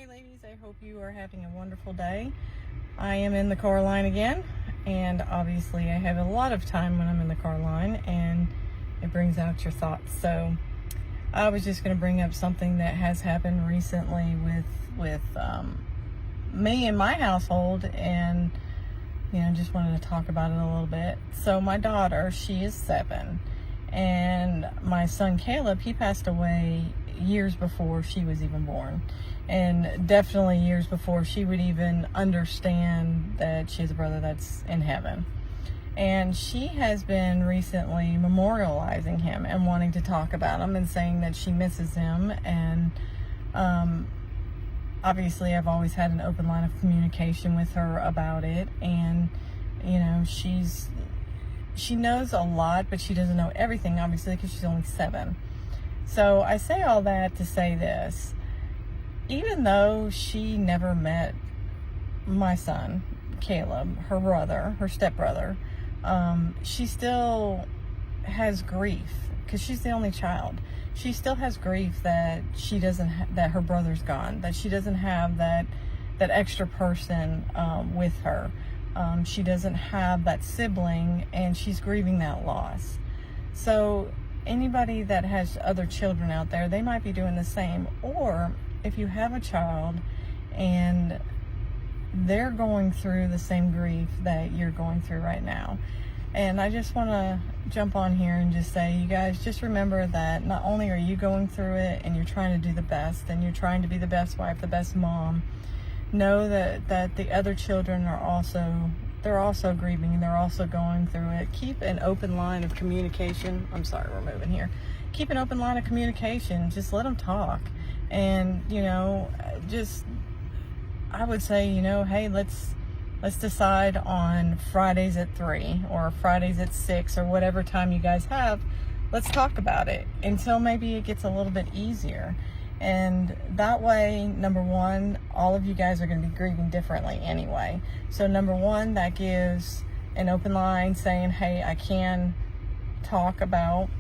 Hey ladies, I hope you are having a wonderful day. I am in the car line again, and obviously I have a lot of time when I'm in the car line, and it brings out your thoughts. So I was just going to bring up something that has happened recently with me and my household, and just wanted to talk about it a little bit. So my daughter, she is 7, and my son Caleb, he passed away years before she was even born, and definitely years before she would even understand that she has a brother that's in heaven. And she has been recently memorializing him and wanting to talk about him and saying that she misses him. And obviously I've always had an open line of communication with her about it, and she knows a lot, but she doesn't know everything, obviously, because she's only 7. So I say all that to say this: even though she never met my son Caleb, her brother, her stepbrother, she still has grief because she's the only child. She still has grief that she doesn't that her brother's gone, that she doesn't have that extra person with her. She doesn't have that sibling, and she's grieving that loss. So anybody that has other children out there, they might be doing the same. Or if you have a child and they're going through the same grief that you're going through right now. And I just want to jump on here and just say, you guys, just remember that not only are you going through it and you're trying to do the best and you're trying to be the best wife, the best mom, know that the other children are also grieving, and they're also going through it. Keep an open line of communication. I'm sorry, we're moving here. Keep an open line of communication. Just let them talk. And, I would say, hey, let's decide on Fridays at 3 or Fridays at 6 or whatever time you guys have. Let's talk about it until maybe it gets a little bit easier. And that way, number one, all of you guys are going to be grieving differently anyway. So number one, that gives an open line saying, hey, I can talk about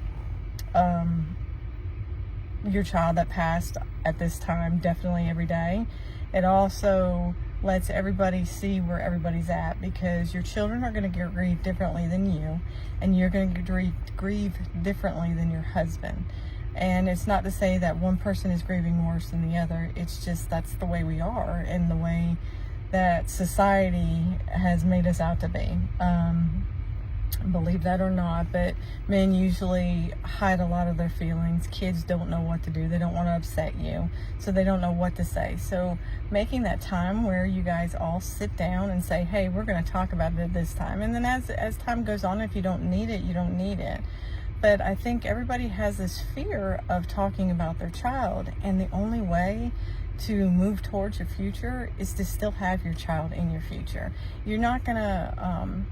your child that passed at this time, definitely every day. It also lets everybody see where everybody's at, because your children are going to grieve differently than you, and you're going to grieve differently than your husband. And it's not to say that one person is grieving worse than the other. It's just that's the way we are and the way that society has made us out to be. Believe that or not, but men usually hide a lot of their feelings. Kids don't know what to do. They don't want to upset you, so they don't know what to say. So making that time where you guys all sit down and say, hey, we're going to talk about it at this time. And then as time goes on, if you don't need it, you don't need it. But I think everybody has this fear of talking about their child, and the only way to move towards your future is to still have your child in your future. You're not gonna,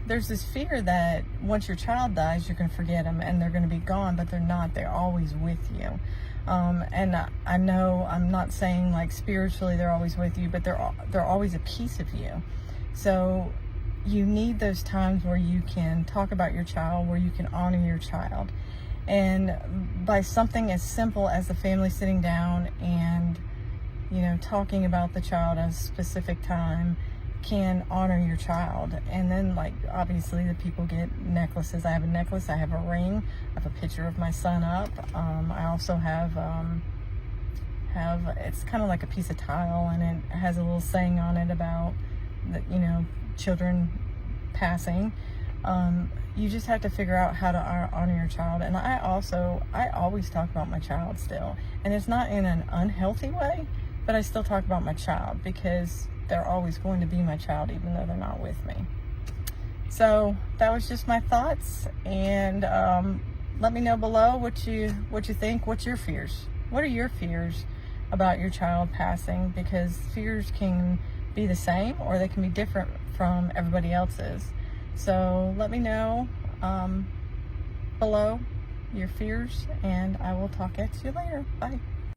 there's this fear that once your child dies, you're gonna forget them and they're gonna be gone, but they're not. They're always with you. And I know I'm not saying like spiritually they're always with you, but they're always a piece of you. So you need those times where you can talk about your child, where you can honor your child. And by something as simple as the family sitting down and, talking about the child at a specific time can honor your child. And then, like, obviously the people get necklaces. I have a necklace, I have a ring, I have a picture of my son up. I also have it's kind of like a piece of tile, and it has a little saying on it about that, children passing. You just have to figure out how to honor your child. And I always talk about my child still, and it's not in an unhealthy way, but I still talk about my child because they're always going to be my child even though they're not with me. So that was just my thoughts, and let me know below what you think. What's your fears? What are your fears about your child passing? Because fears can be the same or they can be different from everybody else's. So let me know below your fears, and I will talk at you later. Bye.